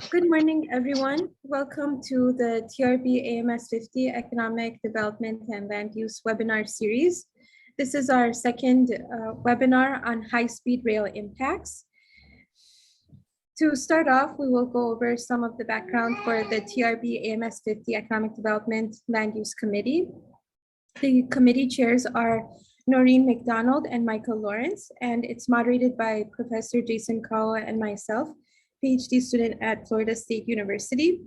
Good morning, everyone. Welcome to the TRB AMS 50 Economic Development and Land Use webinar series. This is our second webinar on high-speed rail impacts. To start off, we will go over some of the background for the TRB AMS 50 Economic Development Land Use Committee. The committee chairs are Noreen McDonald and Michael Lawrence, and it's moderated by Professor Jason Kawa and myself, PhD student at Florida State University.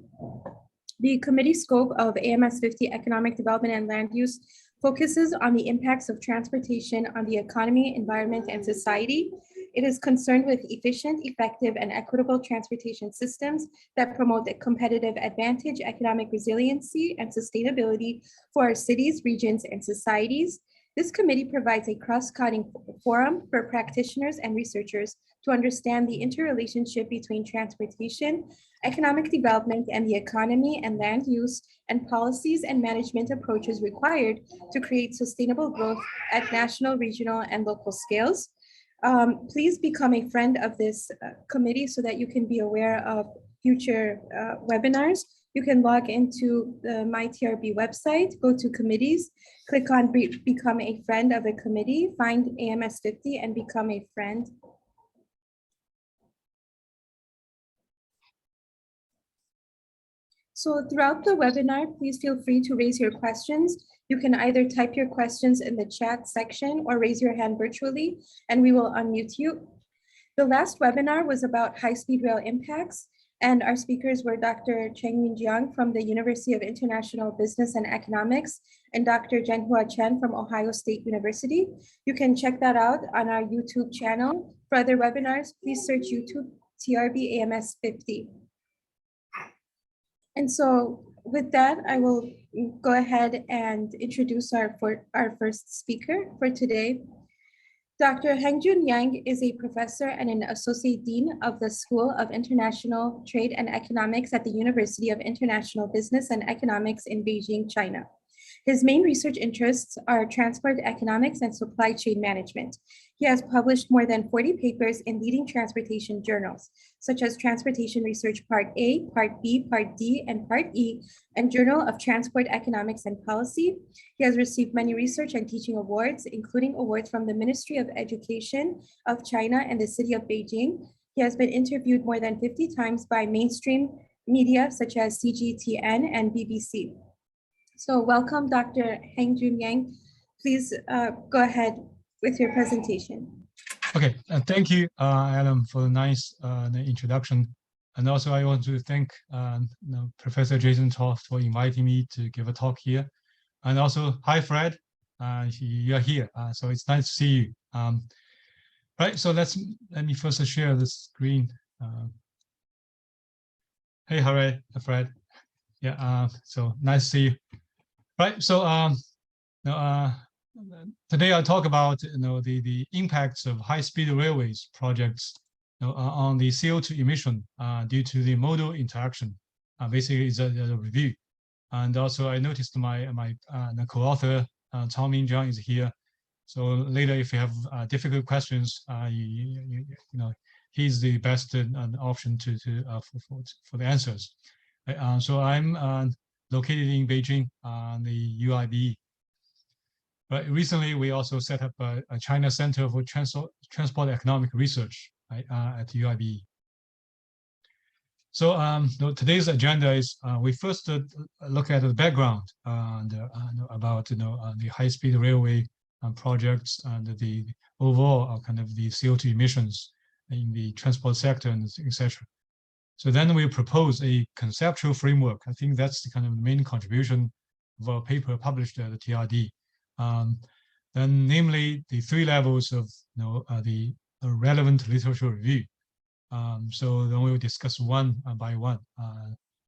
The committee scope of AMS 50 Economic Development and Land Use focuses on the impacts of transportation on the economy, environment, and society. It is concerned with efficient, effective, and equitable transportation systems that promote a competitive advantage, economic resiliency, and sustainability for our cities, regions, and societies. This committee provides a cross-cutting forum for practitioners and researchers to understand the interrelationship between transportation, economic development, and the economy and land use, and policies and management approaches required to create sustainable growth at national, regional, and local scales. Please become a friend of this committee so that you can be aware of future webinars. You can log into the MyTRB website, go to committees, click on become a friend of a committee, find AMS 50 and become a friend. So throughout the webinar, please feel free to raise your questions. You can either type your questions in the chat section or raise your hand virtually, and we will unmute you. The last webinar was about high-speed rail impacts, and our speakers were Dr. Hangjun Yang from the University of International Business and Economics and Dr. Zhenhua Chen from Ohio State University. You can check that out on our YouTube channel. For other webinars, please search YouTube TRB AMS 50. And so with that, I will go ahead and introduce our first speaker for today. Dr. Hangjun Yang is a professor and an associate dean of the School of International Trade and Economics at the University of International Business and Economics in Beijing, China. His main research interests are transport economics and supply chain management. He has published more than 40 papers in leading transportation journals, such as Transportation Research Part A, Part B, Part D, and Part E, and Journal of Transport Economics and Policy. He has received many research and teaching awards, including awards from the Ministry of Education of China and the city of Beijing. He has been interviewed more than 50 times by mainstream media, such as CGTN and BBC. So welcome, Dr. Hangjun Yang. Please go ahead with your presentation. Okay, thank you, Adam, for the nice introduction. And also I want to thank Professor Jason Toft for inviting me to give a talk here. And also, hi, Fred, you are here. So it's nice to see you. Right, so let me first share the screen. Hey, hooray, Fred. Yeah, so nice to see you. Right, so today I'll talk about the impacts of high-speed railways projects on the CO2 emission due to the modal interaction. Basically, it's a review. And also, I noticed my co-author Chaoming Zhang is here. So later, if you have difficult questions, he's the best option for the answers. So I'm located in Beijing, the UIBE. But recently, we also set up a China Center for Transport Economic Research at UIBE. So today's agenda is we first look at the background about the high-speed railway projects and the overall kind of the CO2 emissions in the transport sector, and etc. So then we propose a conceptual framework. I think that's the kind of main contribution of our paper published at the TRD. Then namely the three levels of the relevant literature review. So then we will discuss one by one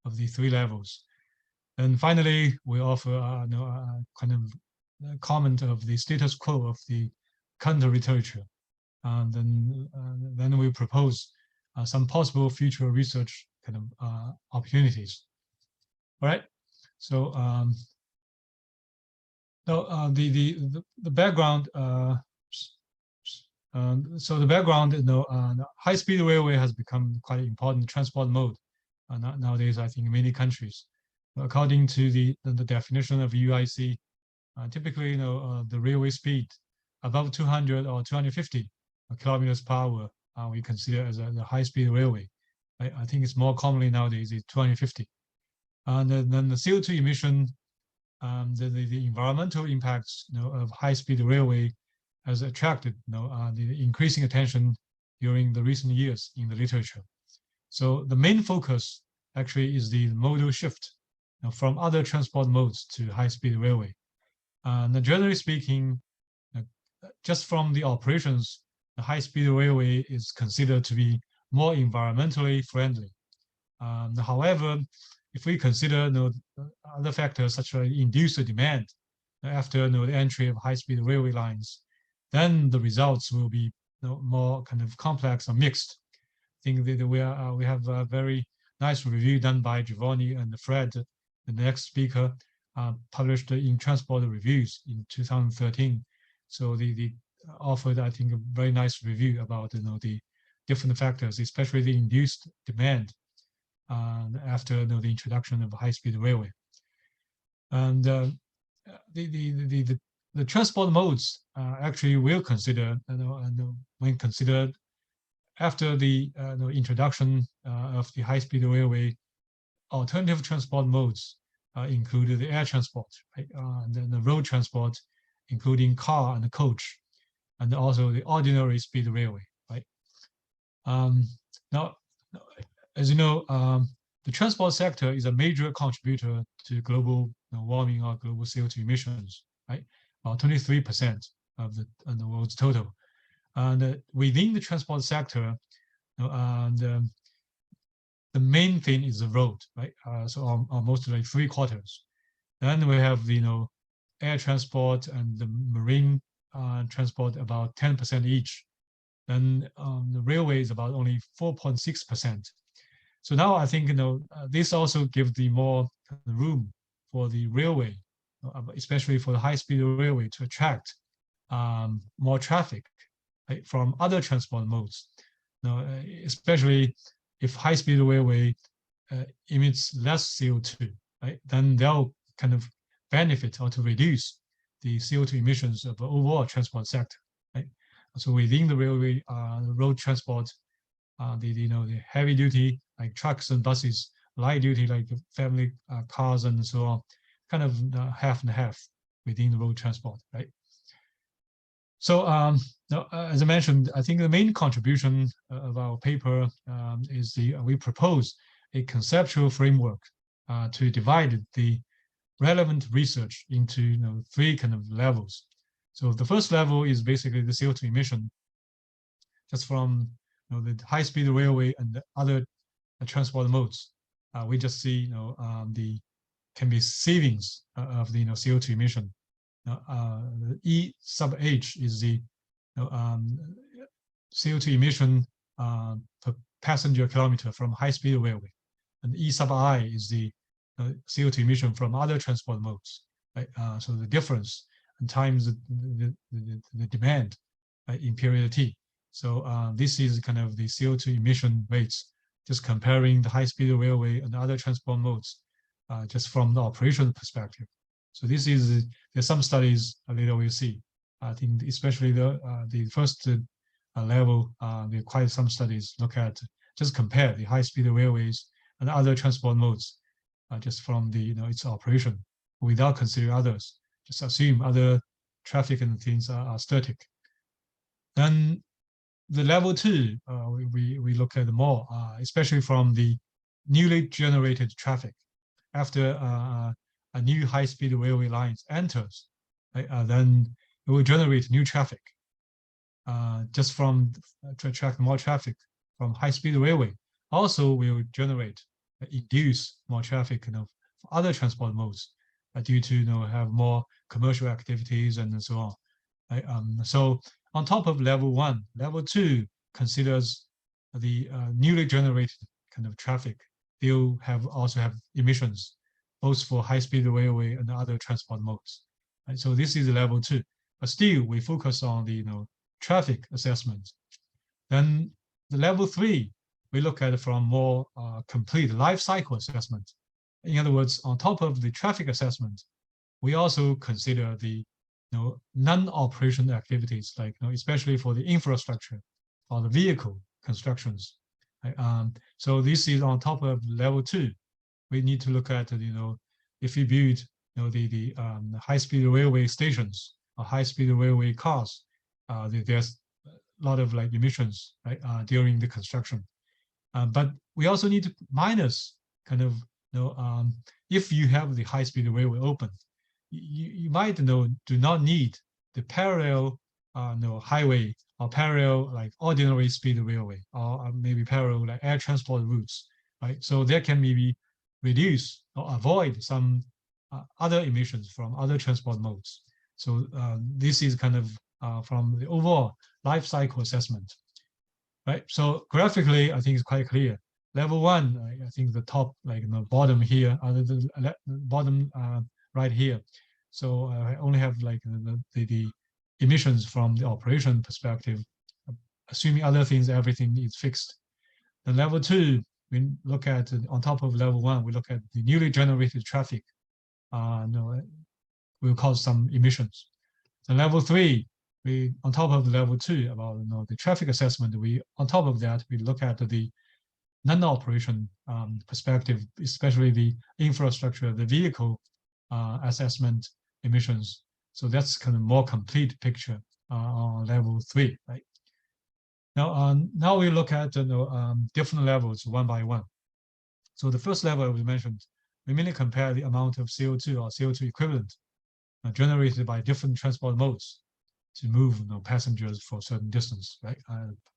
of the three levels. And finally, we offer a kind of comment of the status quo of the current literature. And then we propose some possible future research kind of opportunities. All right. So the background. So the background, high-speed railway has become quite an important transport mode nowadays, I think, in many countries. According to the definition of UIC, typically, the railway speed above 200 or 250 kilometers per hour, we consider as a high-speed railway. I think it's more commonly nowadays is 250. And then the CO2 emission, the environmental impacts, of high-speed railway has attracted, the increasing attention during the recent years in the literature. So the main focus actually is the modal shift from other transport modes to high-speed railway. And generally speaking, just from the operations, the high-speed railway is considered to be more environmentally friendly. However, if we consider other factors such as induced demand after the entry of high-speed railway lines, then the results will be more kind of complex or mixed. I think that we have a very nice review done by Giovanni and Fred, the next speaker, published in Transport Reviews in 2013. So they offered, I think, a very nice review about the different factors, especially the induced demand after the introduction of high-speed railway. And the transport modes actually will consider, and when considered after the introduction of the high-speed railway, alternative transport modes included the air transport, right? And then the road transport, including car and coach, and also the ordinary speed railway, right? Now, as you know, the transport sector is a major contributor to global warming or global CO2 emissions, right? About 23% of the world's total. And within the transport sector, the main thing is the road, right? So almost like 3/4. Then we have the air transport and the marine transport about 10% each. Then the railway is about only 4.6%. So now I think this also gives the more room for the railway, especially for the high-speed railway, to attract more traffic, right, from other transport modes. Especially if high-speed railway emits less CO2, right? Then they'll kind of benefit or to reduce the CO2 emissions of the overall transport sector, right? So within the railway, road transport, the heavy duty like trucks and buses, light duty like family cars and so on, kind of half and half within the road transport, right? So as I mentioned, I think the main contribution of our paper is we propose a conceptual framework to divide the relevant research into 3 kind of levels. So the first level is basically the CO2 emission, just from the high-speed railway and the other transport modes. We just see can be savings of the CO2 emission. The E sub H is the CO2 emission per passenger kilometer from high-speed railway, and E sub I is the CO2 emission from other transport modes. Right? So the difference and times the demand in period T. So this is kind of the CO2 emission rates, just comparing the high-speed railway and other transport modes, just from the operation perspective. So this is there's some studies later we'll see. I think especially the first level, there are quite some studies look at just compare the high-speed railways and other transport modes, just from the its operation without considering others. Just assume other traffic and things are static. Then the level 2, we look at more, especially from the newly generated traffic after a new high-speed railway lines enters, right? Then it will generate new traffic, just from to attract more traffic from high-speed railway. Also, will induce more traffic for other transport modes due to have more commercial activities and so on. Right? So on top of level 1, level 2 considers the newly generated kind of traffic. They'll also have emissions, both for high-speed railway and other transport modes. Right? So this is level 2, but still we focus on the traffic assessment. Then the level 3 we look at it from more complete life cycle assessment. In other words, on top of the traffic assessment, we also consider the non-operation activities, like especially for the infrastructure or the vehicle constructions. Right? So this is on top of level 2. We need to look at if we build the high-speed railway stations or high-speed railway cars, there's a lot of like emissions, right, during the construction. But we also need to minus kind of if you have the high-speed railway open, you might do not need the parallel highway or parallel like ordinary speed railway or maybe parallel like air transport routes, right? So there can maybe reduce or avoid some other emissions from other transport modes. So this is kind of from the overall life cycle assessment, right? So graphically, I think it's quite clear. Level 1, I think the top, like the bottom here, the bottom right here. So I only have like the emissions from the operation perspective, assuming other things, everything is fixed. The level 2, we look at on top of level 1, we look at the newly generated traffic. Will cause some emissions. The level 3, we on top of level 2 about the traffic assessment, we on top of that we look at the non-operation perspective, especially the infrastructure, the vehicle assessment emissions. So that's kind of more complete picture on level 3, right? Now we look at different levels one by one. So the first level we mentioned, we mainly compare the amount of CO2 or CO2 equivalent generated by different transport modes to move passengers for a certain distance, right?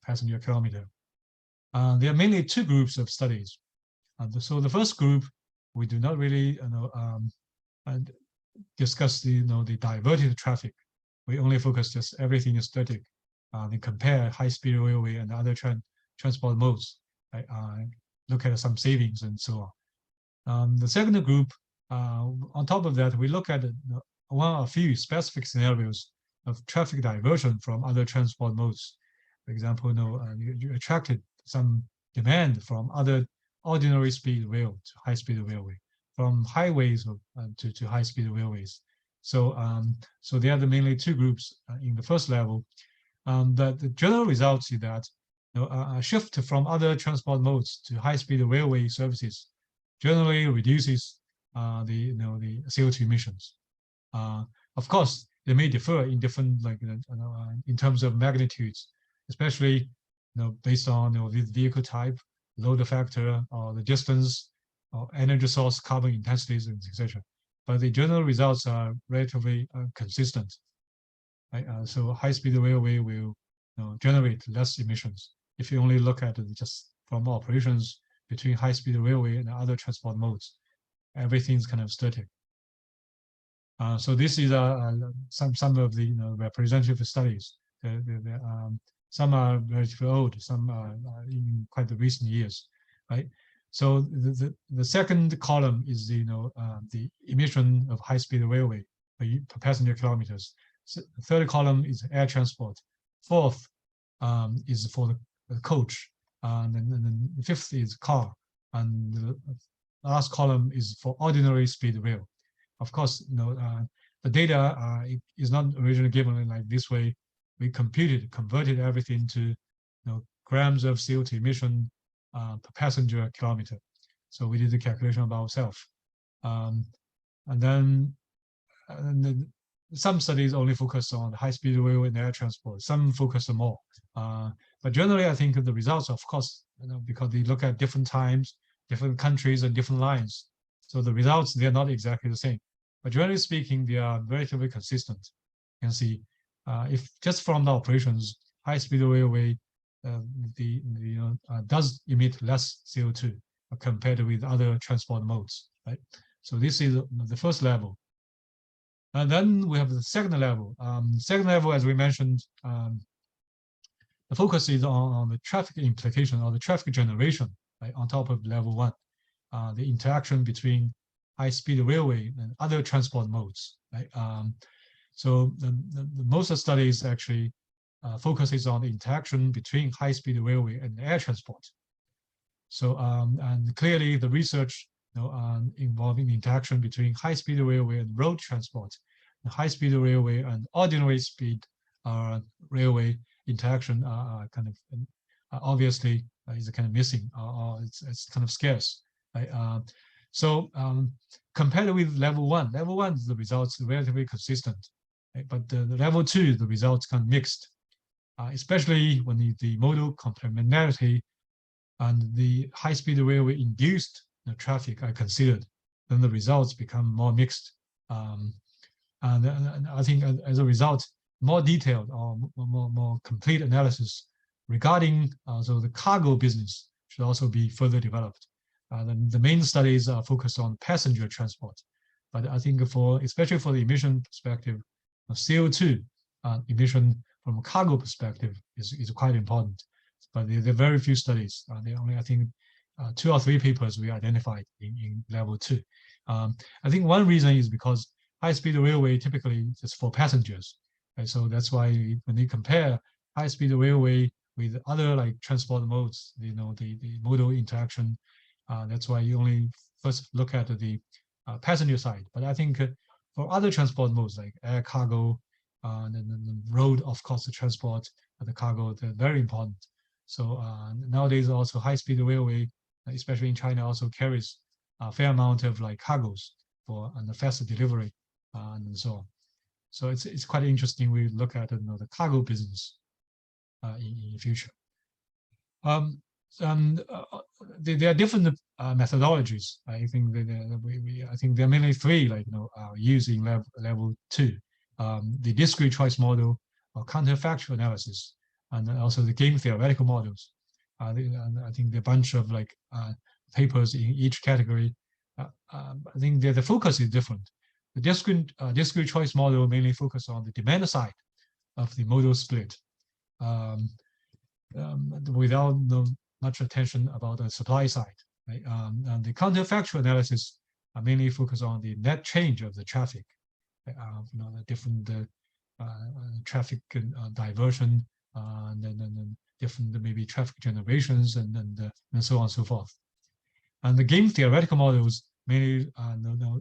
Passenger kilometer. There are mainly 2 groups of studies. So the first group, we do not really discuss the diverted traffic. We only focus just everything is static. They compare high-speed railway and other transport modes. Right? Look at some savings and so on. The second group, on top of that, we look at one or few specific scenarios of traffic diversion from other transport modes. For example, you attracted some demand from other ordinary speed rail to high-speed railway, from highways to high-speed railways. So, so there are the mainly 2 groups in the first level. The general results is that a shift from other transport modes to high-speed railway services generally reduces the CO2 emissions. Of course, they may differ in different in terms of magnitudes, especially based on the vehicle type, load factor, or the distance, or energy source, carbon intensities, etc. But the general results are relatively consistent. Right? So high-speed railway will generate less emissions if you only look at it just from operations between high-speed railway and other transport modes. Everything's kind of static. So this is some of the representative studies. Some are relatively old, some are in quite the recent years, right? So the second column is the emission of high-speed railway per passenger kilometers. So the third column is air transport. Fourth is for the coach, and then the fifth is car, and the last column is for ordinary speed rail. Of course, the data is not originally given like this way. We converted everything to grams of CO2 emission per passenger kilometer. So we did the calculation by ourselves. And then some studies only focus on high-speed railway and air transport. Some focus on more. But generally, I think the results, of course, because they look at different times, different countries, and different lines. So the results, they're not exactly the same. But generally speaking, they are relatively consistent. You can see if just from the operations, high-speed railway does emit less CO2 compared with other transport modes, right? So this is the first level. And then we have the second level. Second level, as we mentioned, the focus is on the traffic implication or the traffic generation, right, on top of level 1, the interaction between high-speed railway and other transport modes, right? So the most of the studies actually focuses on the interaction between high-speed railway and air transport. So and clearly the research involving the interaction between high-speed railway and road transport, the high-speed railway and ordinary speed railway interaction are kind of obviously is kind of missing, or it's kind of scarce. Right? So compared with level one, the results are relatively consistent, right? But the level two, the results kind of mixed, especially when the modal complementarity and the high-speed railway induced traffic are considered, then the results become more mixed. And I think as a result, more detailed or more complete analysis regarding so the cargo business should also be further developed. The main studies are focused on passenger transport, but I think especially for the emission perspective, CO2 emission from a cargo perspective is quite important. But there are very few studies. There are only, I think, 2 or 3 papers we identified in level 2. I think one reason is because high-speed railway typically is for passengers, right? So that's why when they compare high-speed railway with other like transport modes, the modal interaction, that's why you only first look at the passenger side. But I think for other transport modes like air cargo, and the road, of course, the transport, the cargo, they're very important. So nowadays also high-speed railway, especially in China, also carries a fair amount of like cargos for and the faster delivery and so on. So it's quite interesting. We look at the cargo business in the future. There are different methodologies. I think I think there are mainly 3 like used in level 2. The discrete choice model, or counterfactual analysis, and also the game theoretical models. And I think the bunch of like papers in each category. I think the focus is different. The discrete choice model mainly focus on the demand side of the modal split, without much attention about the supply side. Right? And the counterfactual analysis mainly focus on the net change of the traffic, the different traffic diversion, and then different maybe traffic generations, and so on and so forth. And the game theoretical models mainly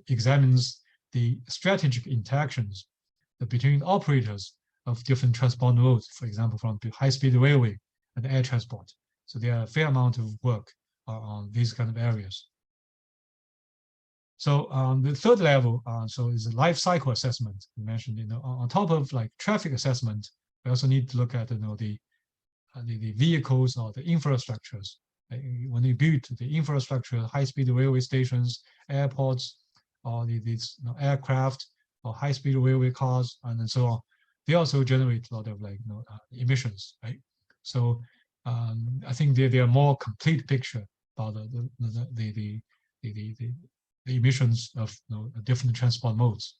examines the strategic interactions between operators of different transport modes, for example, from high-speed railway and air transport. So there are a fair amount of work on these kind of areas. So the third level, so is the life cycle assessment. You mentioned, on top of like traffic assessment, we also need to look at the vehicles or the infrastructures. When you build the infrastructure, high-speed railway stations, airports, or these aircraft or high-speed railway cars, and so on, they also generate a lot of like emissions, right? So I think they are more complete picture about the emissions of different transport modes.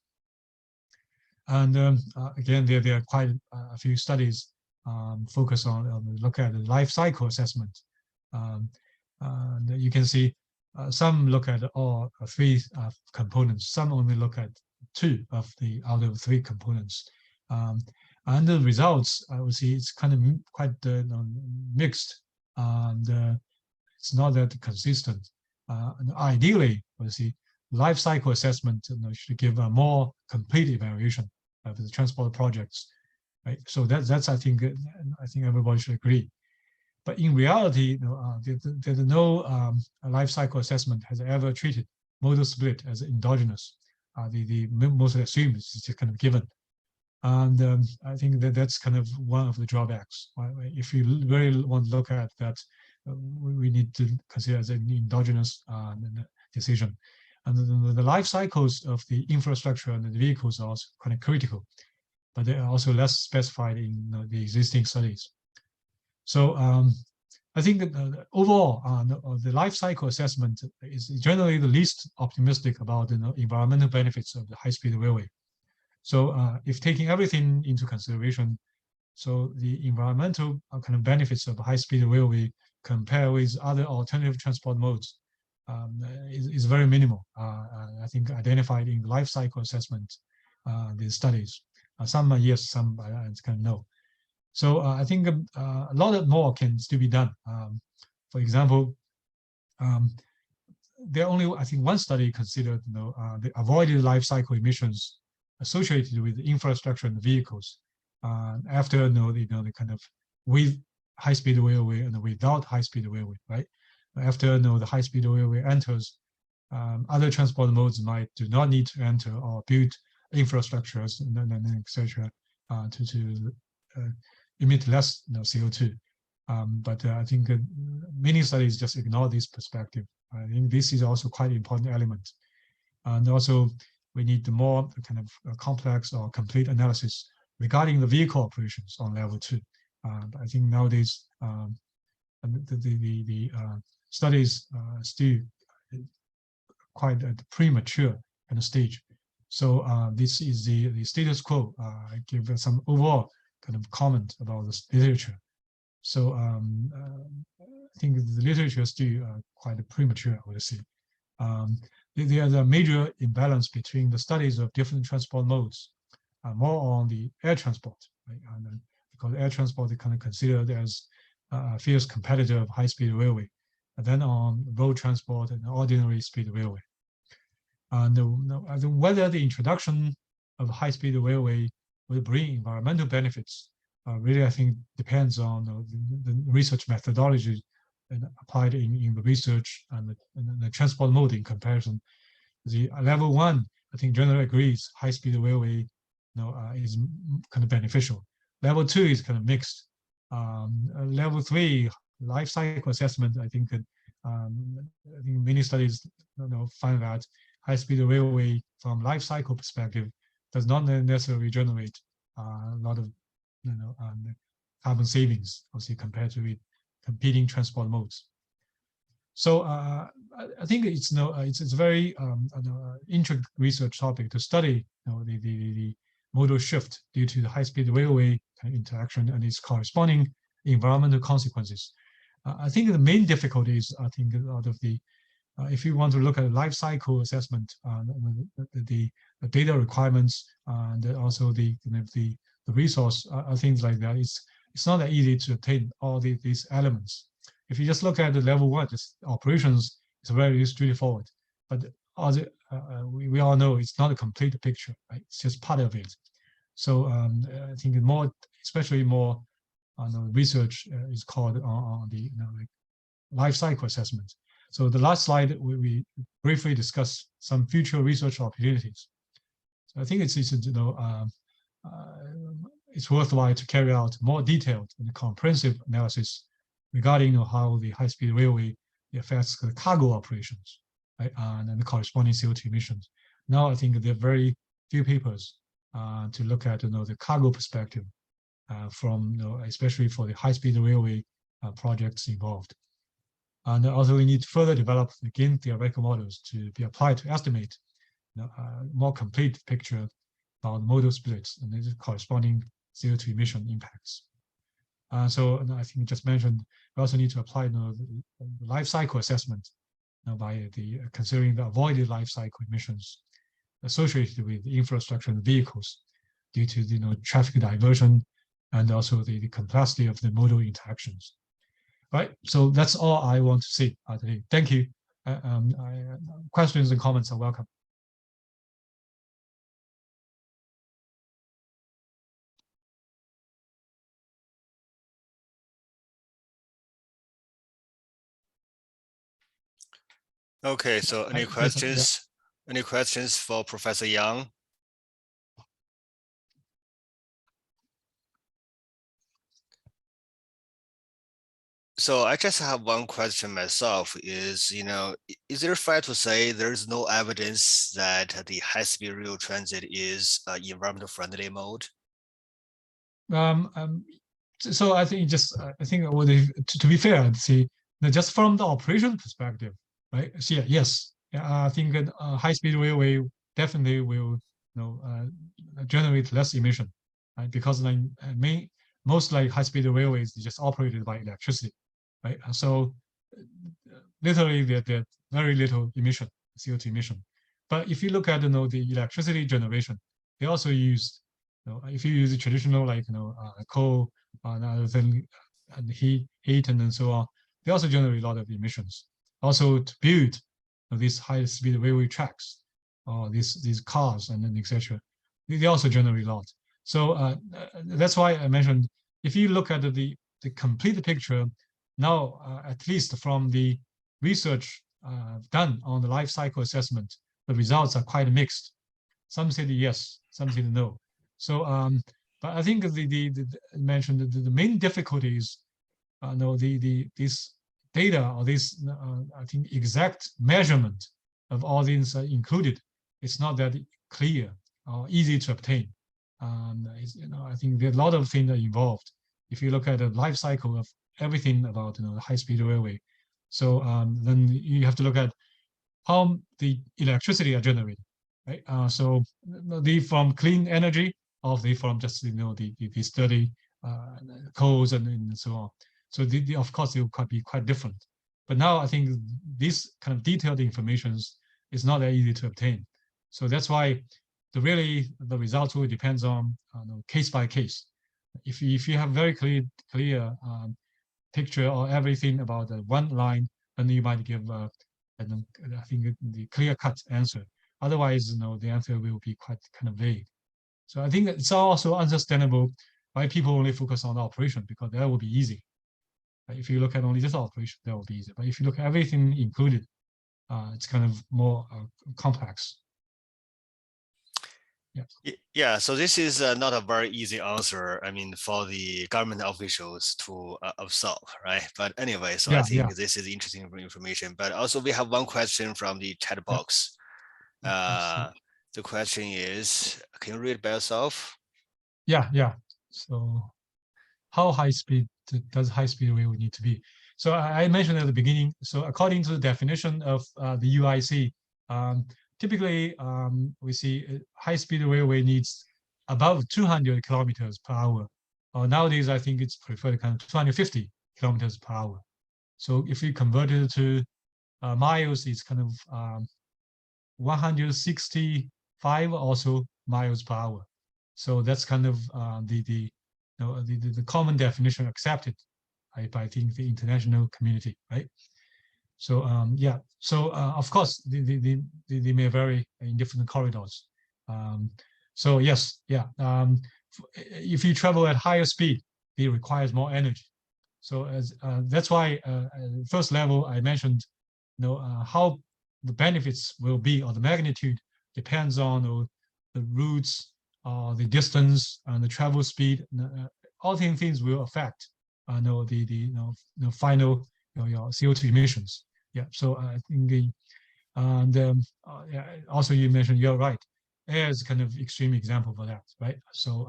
And again, there are quite a few studies focus on look at the life cycle assessment. And you can see some look at all 3 components. Some only look at 2 of the out of 3 components. And the results, I would say, it's kind of quite mixed, and it's not that consistent. And ideally, I would say, life cycle assessment should give a more complete evaluation of the transport projects, right? So that's I think everybody should agree. But in reality, there's no life cycle assessment has ever treated modal split as endogenous. The most assumed is just kind of given. And I think that's kind of one of the drawbacks. If you really want to look at that, we need to consider as an endogenous decision. And the life cycles of the infrastructure and the vehicles are also kind of critical, but they are also less specified in the existing studies. So I think that overall, the life cycle assessment is generally the least optimistic about the environmental benefits of the high-speed railway. So if taking everything into consideration, so the environmental kind of benefits of high-speed railway compared with other alternative transport modes is very minimal. I think identified in the life cycle assessment, the studies. Some are yes, some I kind of no. So I think a lot more can still be done. For example, there only, I think, one study considered the avoided life cycle emissions associated with infrastructure and vehicles after the kind of with high-speed railway and without high-speed railway, right? After the high-speed railway enters, other transport modes do not need to enter or build infrastructures and etc. To emit less CO2. But I think many studies just ignore this perspective. I think this is also quite an important element. And also, we need more kind of complex or complete analysis regarding the vehicle operations on level 2. But I think nowadays, the studies still quite at the premature kind of stage. So this is the status quo. I give some overall kind of comment about the literature. So I think the literature is still quite premature, I would say. There is a major imbalance between the studies of different transport modes, more on the air transport, right? And, because air transport is kind of considered as a fierce competitor of high-speed railway, and then on road transport and ordinary speed railway. Whether the introduction of high-speed railway will bring environmental benefits really, I think, depends on the research methodology applied in the research and the transport mode in comparison. The level 1, I think, generally agrees high-speed railway is kind of beneficial. Level 2 is kind of mixed. Level 3, life cycle assessment, I think many studies find that high-speed railway from life cycle perspective does not necessarily generate a lot of carbon savings, obviously, compared to with competing transport modes. So I think it's it's a very intricate research topic to study the modal shift due to the high-speed railway interaction and its corresponding environmental consequences. I think the main difficulty is, I think, out of the if you want to look at life cycle assessment, the data requirements and also the resource things like that, it's not that easy to obtain all these elements. If you just look at the level 1, just operations, it's very straightforward. But we all know it's not a complete picture, right? It's just part of it. So I think especially more research is called on the like life cycle assessment. So the last slide, we briefly discuss some future research opportunities. So I think it's worthwhile to carry out more detailed and comprehensive analysis regarding how the high-speed railway affects the cargo operations, right, and the corresponding CO2 emissions. Now I think there are very few papers to look at the cargo perspective from especially for the high-speed railway projects involved. And also we need to further develop again theoretical models to be applied to estimate a more complete picture about modal splits and the corresponding CO2 emission impacts. So I think you just mentioned we also need to apply the life cycle assessment by considering the avoided life cycle emissions associated with the infrastructure and vehicles due to traffic diversion and also the complexity of the modal interactions. Right, so that's all I want to say today. Thank you. Questions and comments are welcome. Okay, so any questions? Any questions for Professor Yang? So I just have one question myself is, is it fair to say there's no evidence that the high-speed rail transit is environmental friendly mode? So I think to be fair, see, just from the operation perspective, right? So yes, I think high-speed railway definitely will generate less emission, right? Because most high-speed railways just operated by electricity. Right, so literally they're very little emission, CO2 emission. But if you look at the electricity generation, they also use, if you use the traditional coal and heat and so on, they also generate a lot of emissions. also to build these high-speed railway tracks, or these cars, and then etc. They also generate a lot. So that's why I mentioned, if you look at the complete picture, now at least from the research done on the life cycle assessment, the results are quite mixed. Some say yes, some say no. So, but I think the mentioned the main difficulty is, this data, or this I think exact measurement of all these included. It's not that clear or easy to obtain. I think there are a lot of things that are involved. If you look at the life cycle of everything about the high-speed railway, so then you have to look at how the electricity are generated, right? So they from clean energy, or they from just the steady coals and so on. So of course they will be quite different. But now I think this kind of detailed information is not that easy to obtain. So that's why the results will depends on case by case. If you have very clear picture or everything about one line, then you might give I think the clear-cut answer. Otherwise, the answer will be quite kind of vague. So I think it's also understandable why people only focus on the operation, because that will be easy. If you look at only this operation, that will be easy. But if you look at everything included, it's kind of more complex. Yeah, so this is not a very easy answer, I mean, for the government officials to observe, right? But anyway, so I think this is interesting information. But also we have one question from the chat box. The question is, can you read it by yourself? Yeah. So how high speed does high-speed railway need to be? So I mentioned at the beginning, so according to the definition of the UIC, typically, we see high-speed railway needs above 200 kilometers per hour. Nowadays, I think it's preferred kind of 250 kilometers per hour. So if we convert it to miles, it's kind of 165 also miles per hour. So that's kind of the common definition accepted by I think the international community, right? So so of course they may vary in different corridors. So yes, if you travel at higher speed, it requires more energy. So that's why first level I mentioned, how the benefits will be, or the magnitude depends on the routes, the distance, and the travel speed. All these things will affect the final your CO2 emissions. Yeah, so I think also you mentioned, you're right, air is kind of extreme example for that, right? So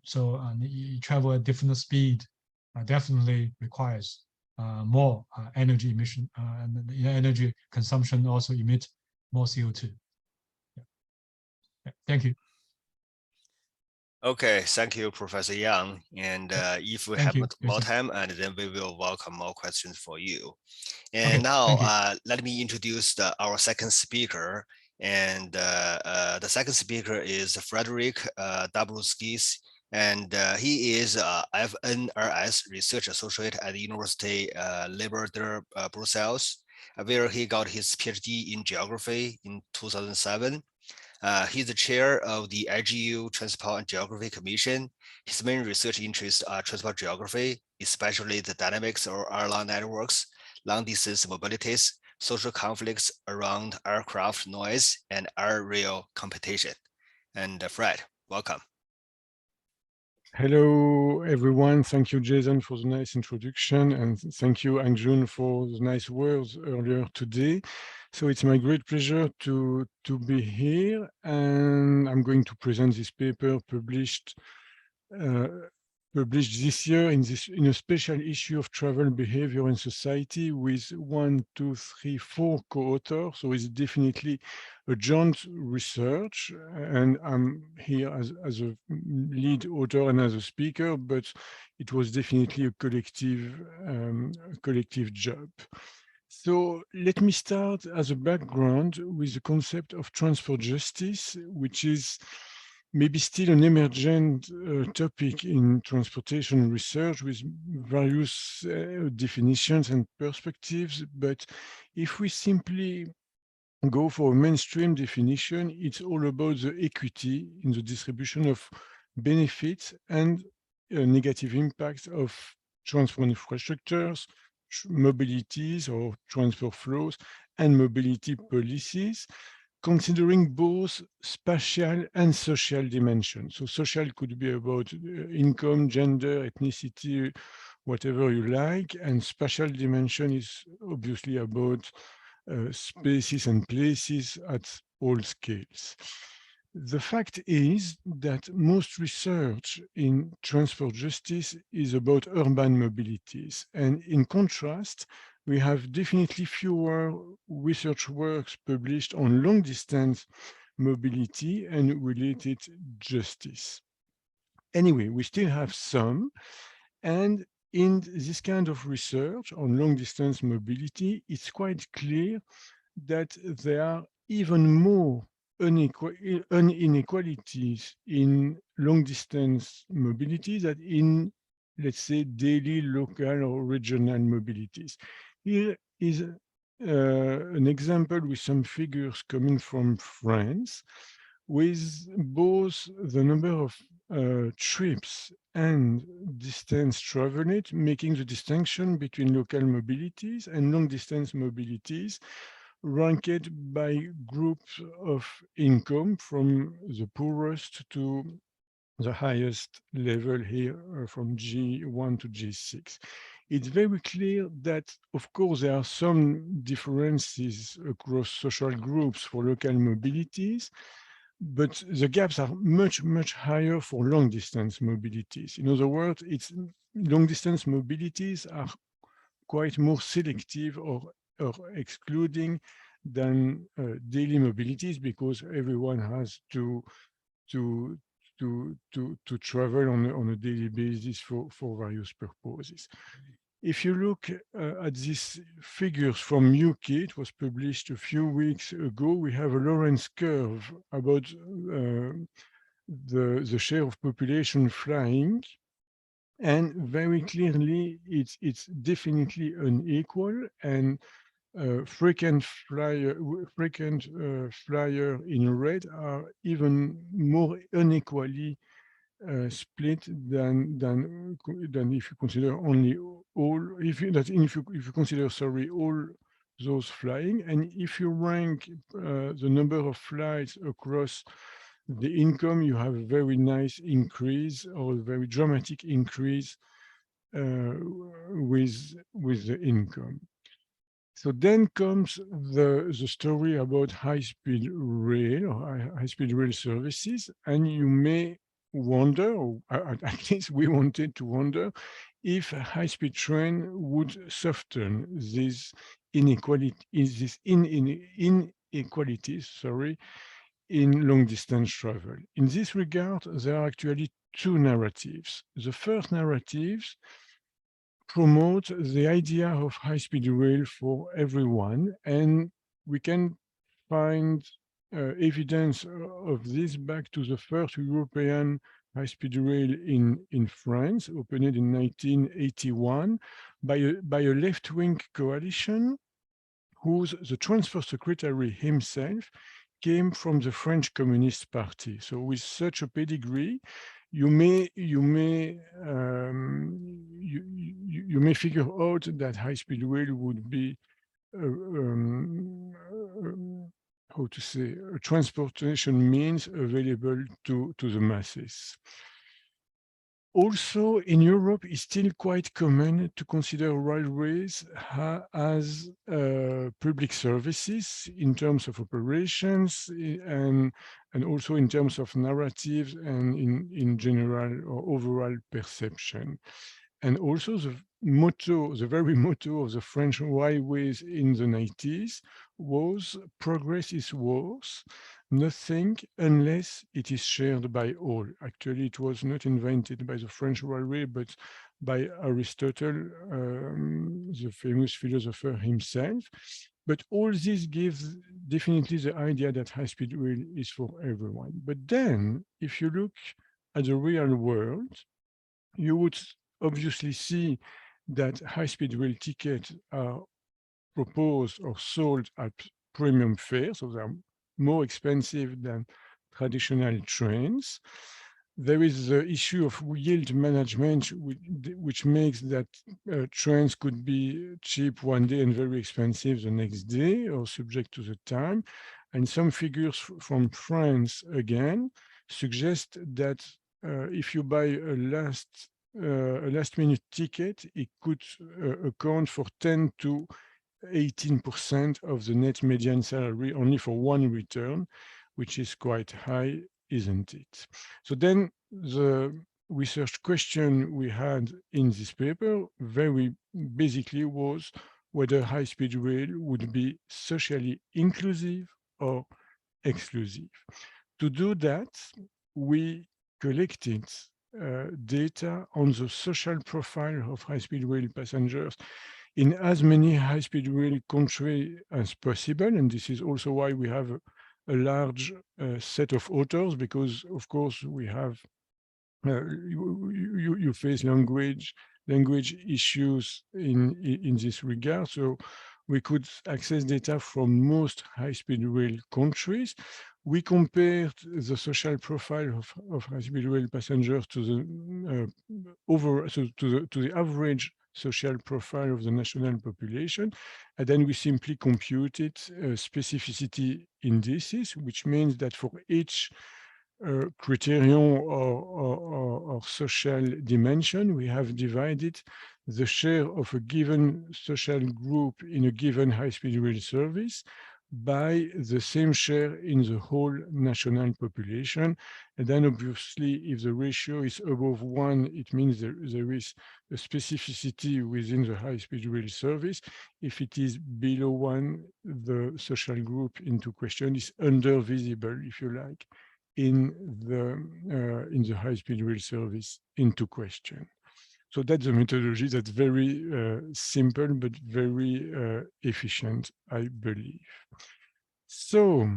so you travel at different speed definitely requires more energy emission, and the energy consumption also emit more CO2. Thank you. Okay, thank you, Professor Yang. And if we have more time, and then we will welcome more questions for you. And now let me introduce our second speaker. And the second speaker is Frédéric Dobruszkes, and he is FNRS Research Associate at the Université Libre de Bruxelles, where he got his PhD in geography in 2007. He's the chair of the IGU Transport and Geography Commission. His main research interests are transport geography, especially the dynamics of airline networks, long-distance mobilities, social conflicts around aircraft noise, and air-rail competition. And Fred, welcome. Hello, everyone. Thank you, Jason, for the nice introduction, and thank you, Hangjun, for the nice words earlier today. So it's my great pleasure to be here, and I'm going to present this paper published this year in a special issue of Travel Behavior in Society with 4 co-authors. So it's definitely a joint research, and I'm here as a lead author and as a speaker, but it was definitely a collective job. So let me start as a background with the concept of transport justice, which is maybe still an emergent topic in transportation research with various definitions and perspectives. But if we simply go for a mainstream definition, it's all about the equity in the distribution of benefits and negative impacts of transport infrastructures, mobilities or transport flows, and mobility policies, considering both spatial and social dimensions. So social could be about income, gender, ethnicity, whatever you like, and spatial dimension is obviously about spaces and places at all scales. The fact is that most research in transport justice is about urban mobilities. And in contrast, we have definitely fewer research works published on long distance mobility and related justice. Anyway, we still have some, and in this kind of research on long distance mobility, it's quite clear that there are even more inequalities in long distance mobility than in, let's say, daily, local or regional mobilities. Here is an example with some figures coming from France, with both the number of trips and distance traveled, making the distinction between local mobilities and long distance mobilities, ranked by groups of income from the poorest to the highest level here from G1 to G6. It's very clear that, of course, there are some differences across social groups for local mobilities, but the gaps are much, much higher for long distance mobilities. In other words, long distance mobilities are quite more selective or excluding than daily mobilities, because everyone has to travel on a daily basis for various purposes. If you look at these figures from UK, it was published a few weeks ago, we have a Lorentz curve about the share of population flying. And very clearly, it's definitely unequal, and frequent flyer in red are even more unequally split than if you consider only all, if you consider, sorry, all those flying. And if you rank the number of flights across the income, you have a very nice increase, or a very dramatic increase with the income. So then comes the story about high-speed rail or high-speed rail services, and you may wonder, or at least we wanted to wonder, if a high-speed train would soften these inequalities, sorry, in long-distance travel. In this regard, there are actually two narratives. The first narrative promotes the idea of high-speed rail for everyone, and we can find evidence of this back to the first European high-speed rail in France, opened in 1981 by a left-wing coalition the transfer secretary himself came from the French Communist Party. So with such a pedigree, you may figure out that high-speed rail would be how to say, a transportation means available to the masses. Also, in Europe, it's still quite common to consider railways as public services in terms of operations and also in terms of narratives and in general or overall perception. And also the very motto of the French railways in the 90s was progress is worth nothing unless it is shared by all. Actually, it was not invented by the French railway, but by Aristotle, the famous philosopher himself. But all this gives definitely the idea that high-speed rail is for everyone. But then, if you look at the real world, you would obviously see that high-speed rail tickets are proposed or sold at premium fares, so they're more expensive than traditional trains. There is the issue of yield management, which makes that trains could be cheap one day and very expensive the next day, or subject to the time. And some figures from France, again, suggest that if you buy a last-minute ticket, it could account for 10 to 18% of the net median salary only for one return, which is quite high, isn't it? So then the research question we had in this paper very basically was whether high-speed rail would be socially inclusive or exclusive. To do that, we collected data on the social profile of high-speed rail passengers in as many high-speed rail countries as possible. And this is also why we have a large set of authors, because of course we have, you face language issues in this regard. So we could access data from most high-speed rail countries. We compared the social profile of high-speed rail passengers to the average social profile of the national population, and then we simply computed specificity indices, which means that for each criterion or social dimension, we have divided the share of a given social group in a given high-speed rail service by the same share in the whole national population. And then obviously, if the ratio is above 1, it means there is a specificity within the high-speed rail service. If it is below 1, the social group into question is under-visible, if you like, in the high-speed rail service into question. So that's a methodology that's very simple, but very efficient, I believe. So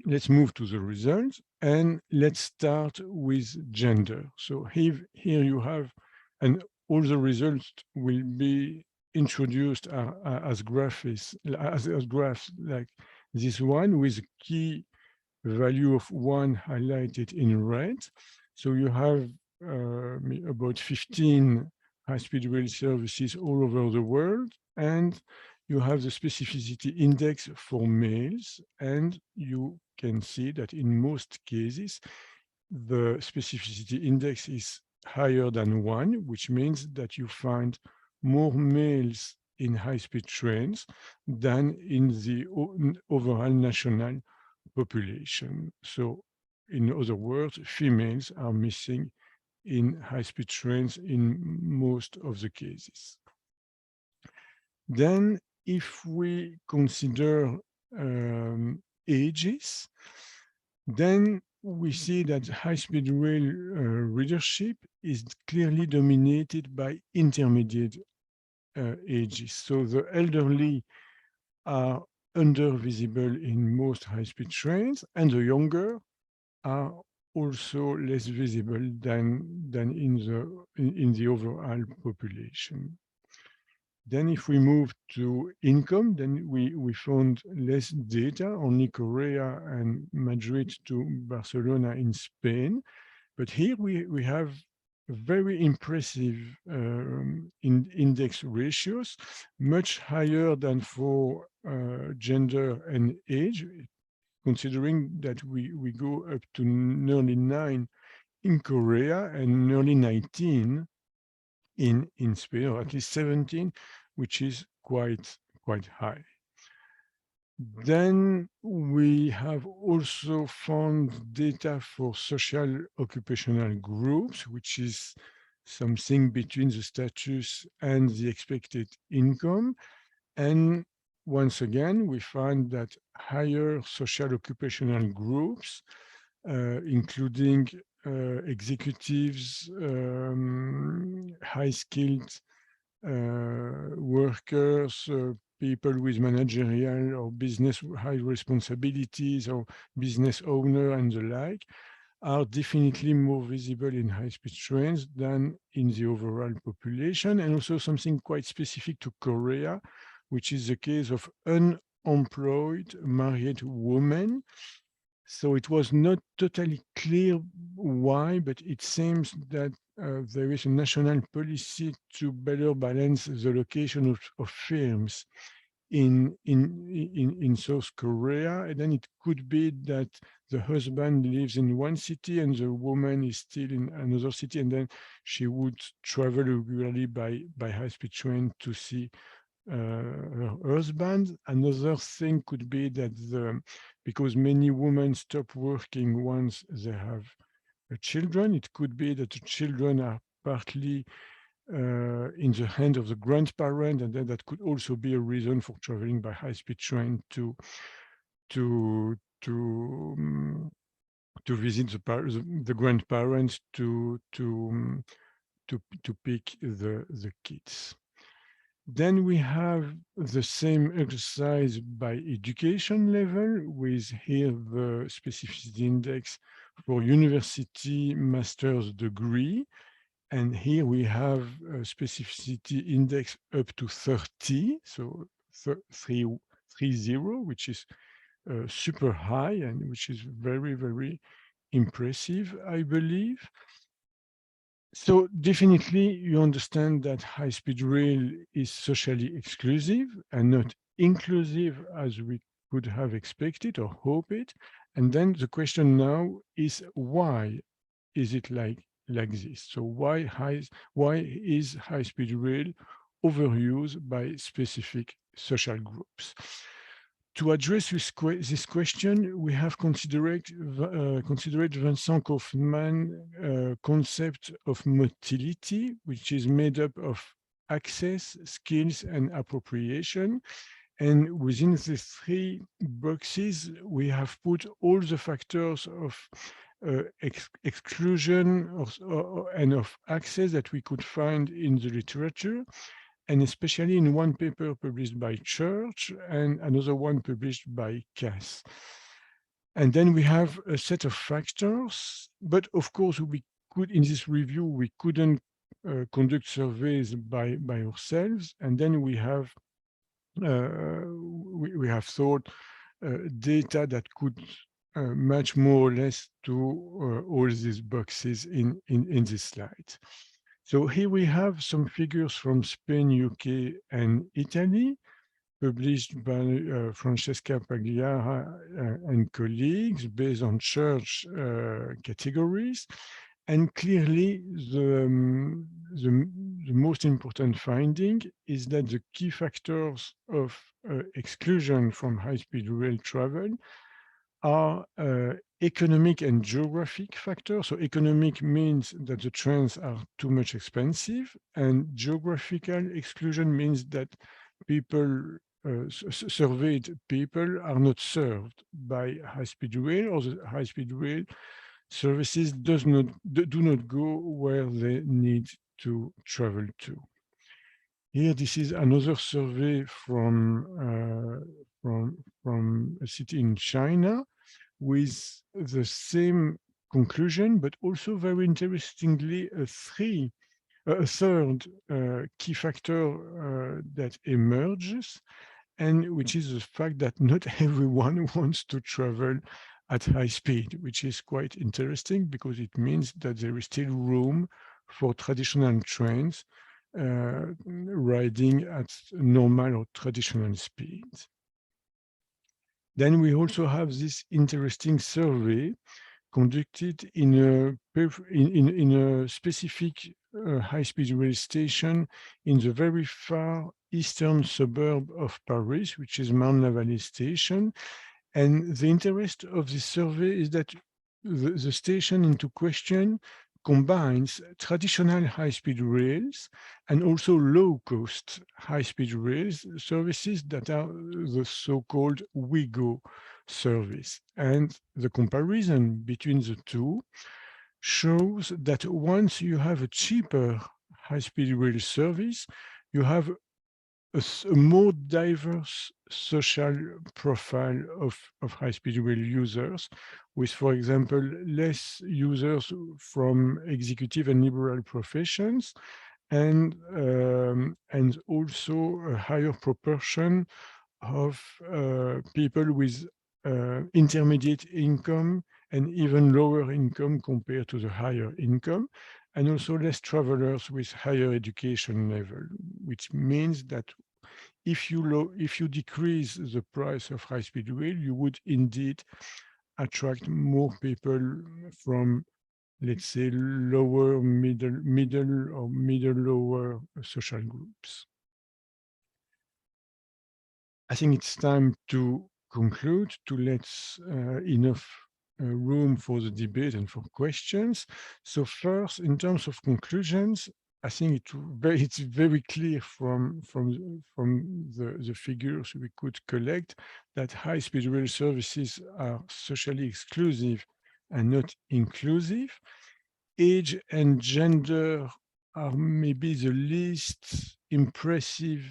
let's move to the results, and let's start with gender. So here you have, and all the results will be introduced as graphs like this one, with a key value of 1 highlighted in red. So you have about 15 high-speed rail services all over the world, and you have the specificity index for males, and you can see that in most cases, the specificity index is higher than 1, which means that you find more males in high-speed trains than in the overall national population. So in other words, females are missing in high-speed trains in most of the cases. Then if we consider ages, then we see that high-speed rail readership is clearly dominated by intermediate ages. So the elderly are under-visible in most high-speed trains, and the younger are also less visible than in the overall population. Then if we move to income, then we found less data, only Korea and Madrid to Barcelona in Spain. But here we have very impressive index ratios, much higher than for gender and age, considering that we go up to nearly 9 in Korea and nearly 19 in Spain, or at least 17, which is quite high. Then we have also found data for social occupational groups, which is something between the status and the expected income. And once again, we find that higher social occupational groups, including executives, high-skilled workers, people with managerial or business high responsibilities or business owner and the like, are definitely more visible in high-speed trains than in the overall population, and also something quite specific to Korea, which is the case of unemployed married women. So it was not totally clear why, but it seems that there is a national policy to better balance the location of firms in South Korea, and then it could be that the husband lives in one city and the woman is still in another city, and then she would travel regularly by high-speed train to see her husband. Another thing could be that because many women stop working once they have children, it could be that the children are partly in the hand of the grandparent, and then that could also be a reason for traveling by high-speed train to visit the grandparents to pick the kids. Then we have the same exercise by education level, with here the specificity index for university master's degree. And here we have a specificity index up to 30, so 30, which is super high and which is very, very impressive, I believe. So definitely you understand that high-speed rail is socially exclusive and not inclusive as we could have expected or hoped. And then the question now is, why is it like this? So why is high-speed rail overused by specific social groups? To address this question, we have considered Vincent Kaufmann's concept of motility, which is made up of access, skills, and appropriation. And within the three boxes, we have put all the factors of exclusion and of access that we could find in the literature, and especially in one paper published by Church and another one published by Cass. And then we have a set of factors, but of course we could, in this review, we couldn't conduct surveys by ourselves, and then we have thought data that could match more or less to all these boxes in this slide. So here we have some figures from Spain, UK, and Italy, published by Francesca Pagliara and colleagues based on Church categories. And clearly, the most important finding is that the key factors of exclusion from high-speed rail travel are economic and geographic factors. So economic means that the trains are too much expensive, and geographical exclusion means that people, surveyed people, are not served by high-speed rail, or the high-speed rail services do not go where they need to travel to. Here, this is another survey from a city in China with the same conclusion, but also very interestingly, a third key factor that emerges, and which is the fact that not everyone wants to travel at high speed, which is quite interesting because it means that there is still room for traditional trains riding at normal or traditional speeds. Then we also have this interesting survey conducted in a specific high-speed rail station in the very far eastern suburb of Paris, which is Marne-la-Vallée station. And the interest of this survey is that the station into question combines traditional high-speed rails and also low-cost high-speed rails services that are the so-called WIGO service. And the comparison between the two shows that once you have a cheaper high-speed rail service, you have a more diverse social profile of high-speed rail users, with, for example, less users from executive and liberal professions, and also a higher proportion of people with intermediate income and even lower income compared to the higher income, and also less travelers with higher education level, which means that if you decrease the price of high-speed rail, you would indeed attract more people from, let's say, lower, middle or lower social groups. I think it's time to conclude, to let enough room for the debate and for questions. So first, in terms of conclusions, I think it's very clear from the figures we could collect that high-speed rail services are socially exclusive and not inclusive. Age and gender are maybe the least impressive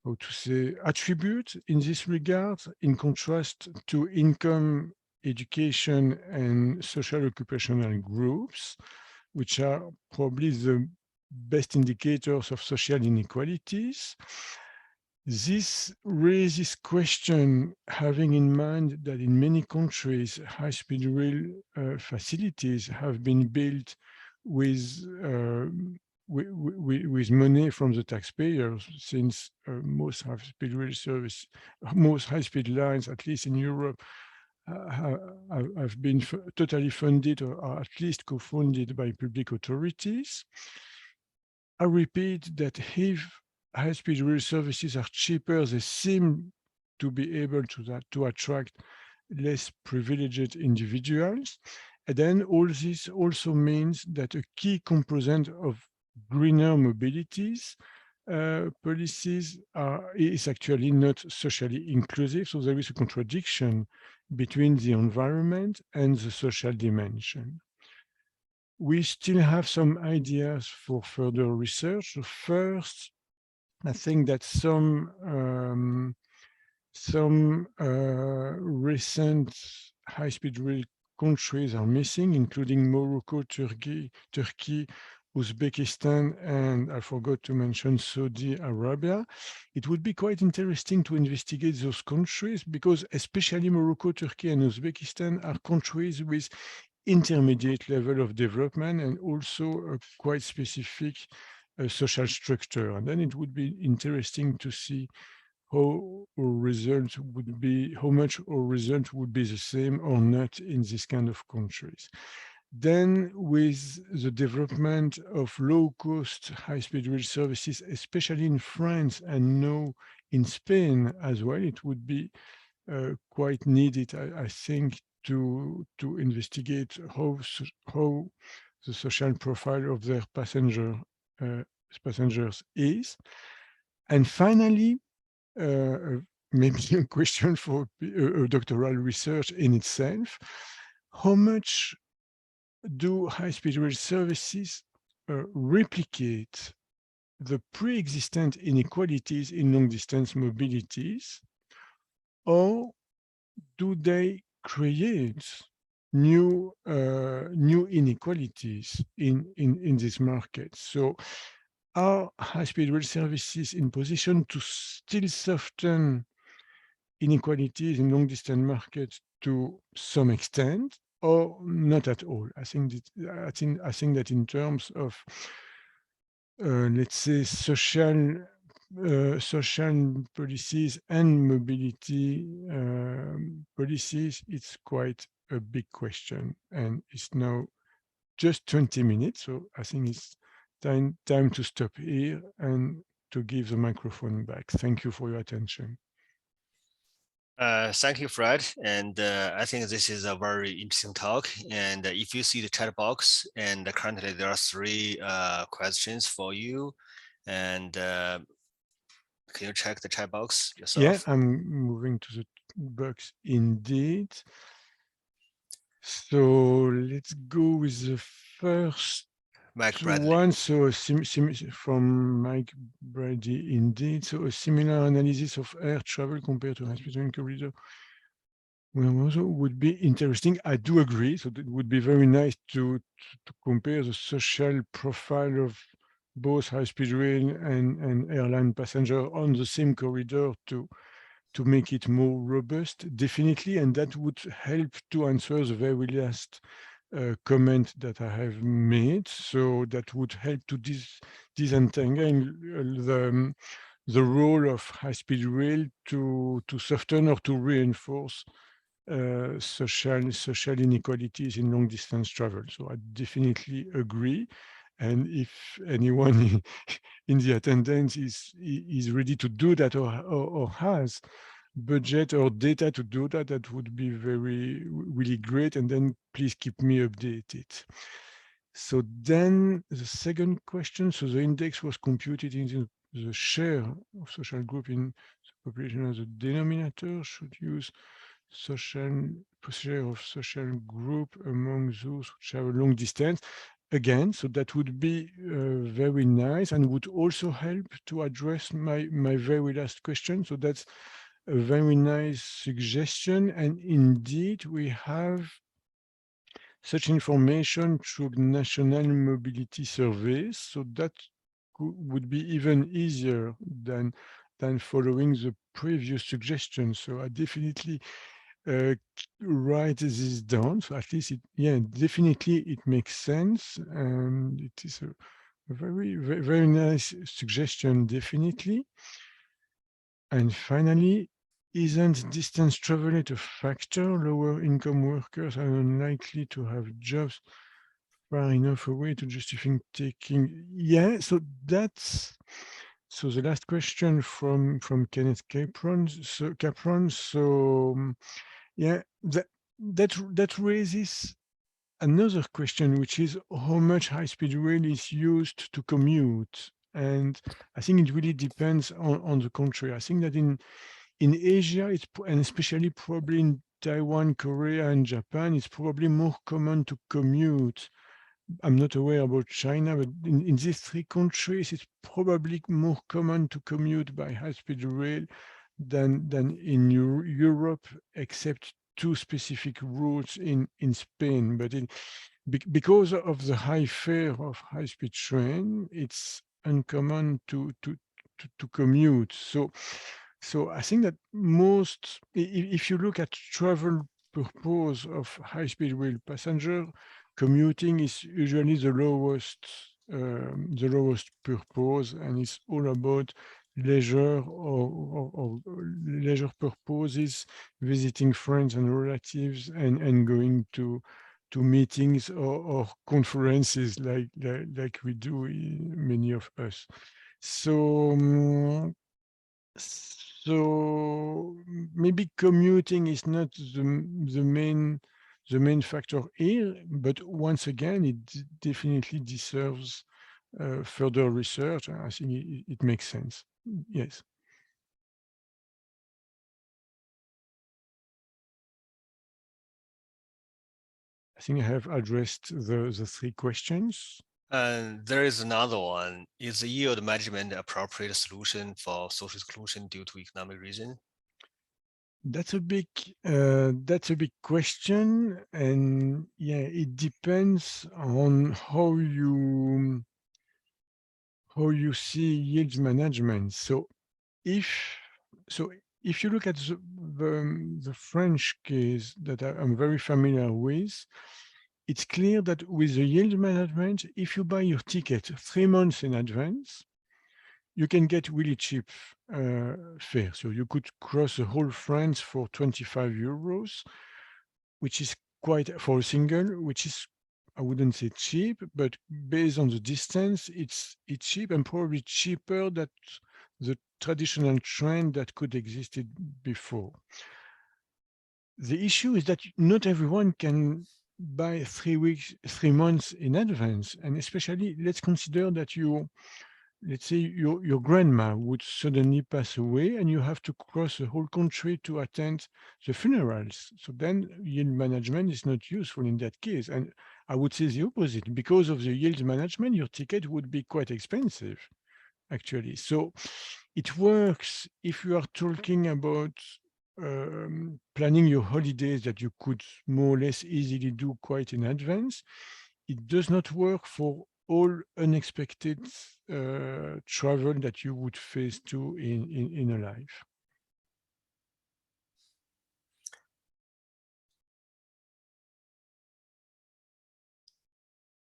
how to say, attribute in this regard, in contrast to income, education, and social occupational groups, which are probably the best indicators of social inequalities. This raises question, having in mind that in many countries, high-speed rail facilities have been built with money from the taxpayers, since most high-speed rail service, most high-speed lines, at least in Europe, have been totally funded or at least co-funded by public authorities. I repeat that if high-speed rail services are cheaper, they seem to be able to attract less privileged individuals. And then all this also means that a key component of greener mobilities policies is actually not socially inclusive. So there is a contradiction between the environment and the social dimension. We still have some ideas for further research. So first, I think that some recent high-speed rail countries are missing, including Morocco, Turkey, Uzbekistan, and I forgot to mention Saudi Arabia. It would be quite interesting to investigate those countries, because especially Morocco, Turkey, and Uzbekistan are countries with intermediate level of development and also a quite specific social structure. And then it would be interesting to see how our result would be, how much our result would be the same or not in this kind of countries. Then with the development of low-cost high-speed rail services, especially in France and now in Spain as well, it would be quite needed, I think, to investigate how the social profile of their passengers is. And finally, maybe a question for doctoral research in itself: how much do high-speed rail services replicate the pre-existent inequalities in long-distance mobilities, or do they create new inequalities in this market? So are high-speed rail services in position to still soften inequalities in long-distance markets to some extent, or not at all? I think that in terms of let's say social policies and mobility policies, it's quite a big question, and it's now just 20 minutes, so I think it's time to stop here and to give the microphone back. Thank you for your attention. Thank you, Fred. And I think this is a very interesting talk. And if you see the chat box, and currently there are 3 questions for you. And can you check the chat box yourself? Yeah, I'm moving to the box indeed. So let's go with the first Mike Bradley. one. So from Mike Brady, indeed. So a similar analysis of air travel compared to high-speed corridor would be interesting. I do agree. So it would be very nice to compare the social profile of both high-speed rail and airline passenger on the same corridor to make it more robust, definitely, and that would help to answer the very last comment that I have made. So that would help to disentangle the role of high-speed rail to soften or to reinforce social inequalities in long-distance travel. So I definitely agree. And if anyone in the attendance is ready to do that or has budget or data to do that, that would be really great. And then please keep me updated. So then the second question, so the index was computed in the share of social group in the population as a denominator, should use social share of social group among those who travel long distance. Again, so that would be very nice and would also help to address my very last question. So that's a very nice suggestion. And indeed, we have such information through national mobility surveys. So that would be even easier than following the previous suggestion. So I definitely write this down. So at least definitely it makes sense. And it is a very nice suggestion, definitely. And finally, isn't distance travel a factor? Lower income workers are unlikely to have jobs far enough away to justify taking. Yeah, so that's the last question from Kenneth Capron. So yeah, that raises another question, which is how much high-speed rail is used to commute. And I think it really depends on the country. I think that in Asia, and especially probably in Taiwan, Korea, and Japan, it's probably more common to commute. I'm not aware about China, but in these three countries, it's probably more common to commute by high-speed rail than in Europe, except two specific routes in Spain. But because of the high fare of high-speed train, it's uncommon to commute. So I think that if you look at travel purpose of high-speed rail passenger, commuting is usually the lowest purpose, and it's all about leisure or leisure purposes, visiting friends and relatives, and going to meetings or conferences like we do, many of us. So maybe commuting is not the main factor here, but once again, it definitely deserves further research. I think it makes sense. Yes. I think I have addressed the three questions. And there is another one. Is yield management an appropriate solution for social exclusion due to economic reason? That's a big question, and yeah, it depends on how you see yield management. So if you look at the French case that I'm very familiar with, it's clear that with the yield management, if you buy your ticket 3 months in advance, you can get really cheap fare. So you could cross the whole France for 25 euros, which is quite for a single, which is, I wouldn't say cheap, but based on the distance, it's cheap and probably cheaper than the traditional trend that could existed before. The issue is that not everyone can buy 3 months in advance, and especially let's consider that you let's say your grandma would suddenly pass away and you have to cross the whole country to attend the funerals. So then yield management is not useful in that case. And I would say the opposite. Because of the yield management, your ticket would be quite expensive, actually. So it works if you are talking about planning your holidays that you could more or less easily do quite in advance. It does not work for all unexpected travel that you would face to in a life.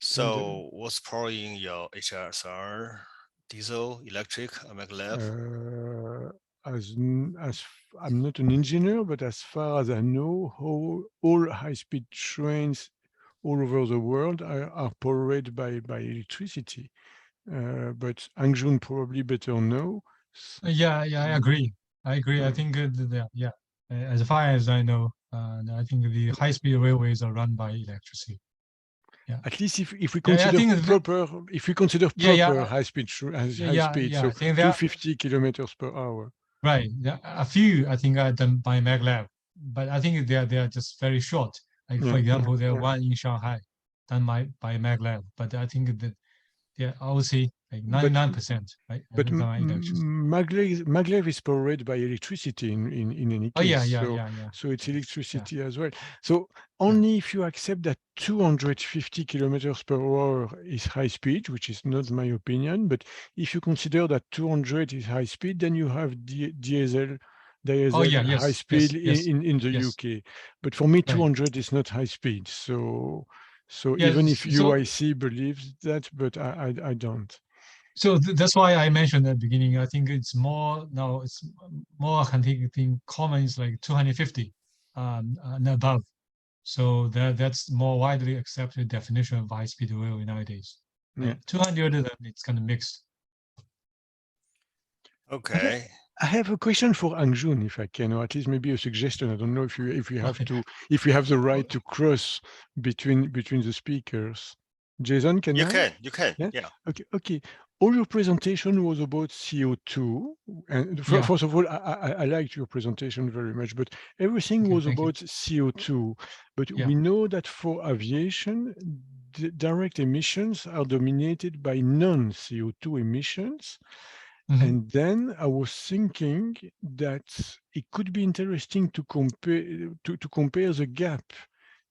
So what's powering your HSR? Diesel, electric, maglev? As I'm not an engineer, but as far as I know, all high-speed trains all over the world are powered by electricity. But Hangjun probably better know. Yeah, I agree. I think as far as I know, I think the high-speed railways are run by electricity. Yeah. At least if we consider proper high-speed, so 250 kilometers per hour. Right. Yeah, a few I think are done by maglev, but I think they are just very short. Like for example, there are one in Shanghai done by maglev, but I think that I would say like 99%, right? But maglev is powered by electricity in any case. So it's electricity as well. So only if you accept that 250 kilometers per hour is high speed, which is not my opinion, but if you consider that 200 is high speed, then you have diesel high speed in the UK. But for me, 200 is not high speed. So even if UIC believes that, but I don't. So that's why I mentioned at the beginning. I think it's more now. It's more I think common is like 250 and above. So that's more widely accepted definition of high-speed railway nowadays. 200, it's kind of mixed. Okay. I have a question for Hangjun, if I can, or at least maybe a suggestion. I don't know if you have the right to cross between the speakers. Jason, can you I? You can. Yeah. Okay. All your presentation was about CO2, and first of all, I liked your presentation very much. But everything was about CO2. But we know that for aviation, the direct emissions are dominated by non-CO2 emissions. And then I was thinking that it could be interesting to compare the gap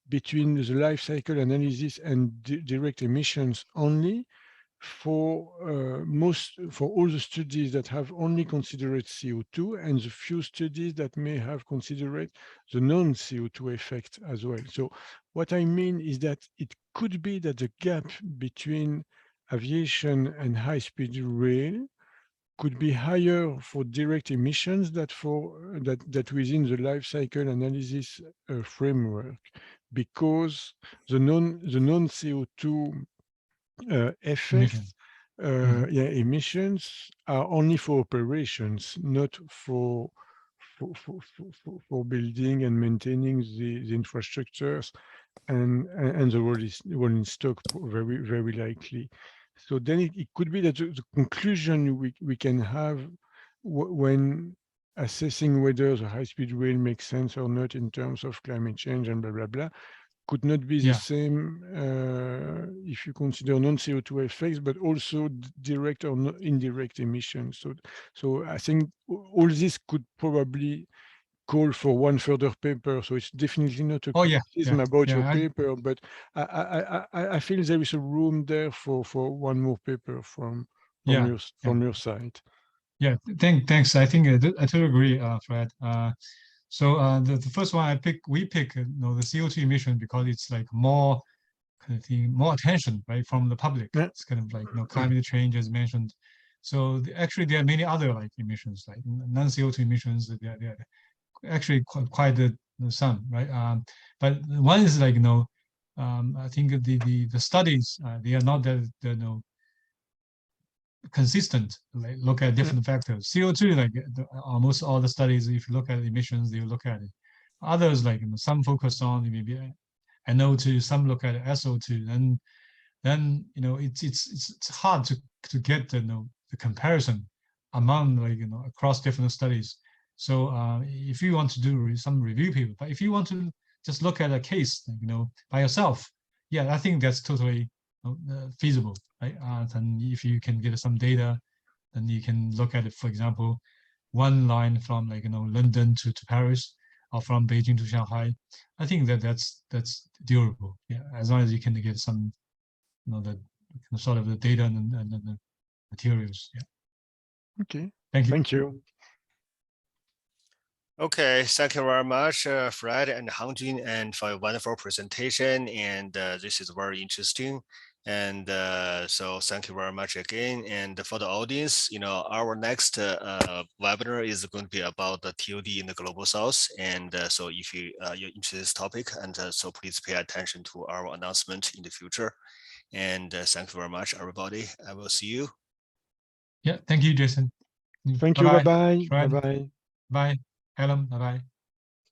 between the life cycle analysis and direct emissions only for all the studies that have only considered CO2 and the few studies that may have considered the non-CO2 effect as well. So what I mean is that it could be that the gap between aviation and high-speed rail could be higher for direct emissions that within the life cycle analysis framework, because the non-CO2 effects, emissions are only for operations, not for building and maintaining the infrastructures and the rolling stock very, very likely. So then it could be that the conclusion we can have when assessing whether the high-speed rail makes sense or not in terms of climate change and blah, blah, blah, could not be the same if you consider non-CO2 effects, but also direct or indirect emissions. So I think all this could probably call for one further paper. So it's definitely not a criticism about your paper, but I feel there is a room there for one more paper from your side. Yeah, thanks. I think I totally agree, Fred. So the first one we pick the CO2 emission because it's like more more attention, right, from the public. It's kind of like climate change as mentioned. So actually there are many other like emissions, like non-CO2 emissions. They're actually quite some, right? But one is like I think the studies they are not that consistent. Like look at different factors. CO2, like almost all the studies, if you look at emissions, they look at it. Others like some focus on maybe NO2, some look at SO2, and then it's hard to get the comparison among across different studies. So if you want to do some review paper, but if you want to just look at a case, by yourself, yeah, I think that's totally feasible, right? And if you can get some data, then you can look at it, for example, one line from London to Paris, or from Beijing to Shanghai. I think that's durable. Yeah, as long as you can get some, the sort of the data and the materials. Yeah. Okay. Thank you. Thank you. Okay, thank you very much, Fred and Hangjun, and for a wonderful presentation. And this is very interesting. And so thank you very much again. And for the audience, our next webinar is going to be about the TOD in the Global South. And so if you're interested in this topic, and so please pay attention to our announcement in the future. And thank you very much, everybody. I will see you. Yeah, thank you, Jason. Thank you. Bye-bye. Bye-bye. Bye. Helen, bye-bye.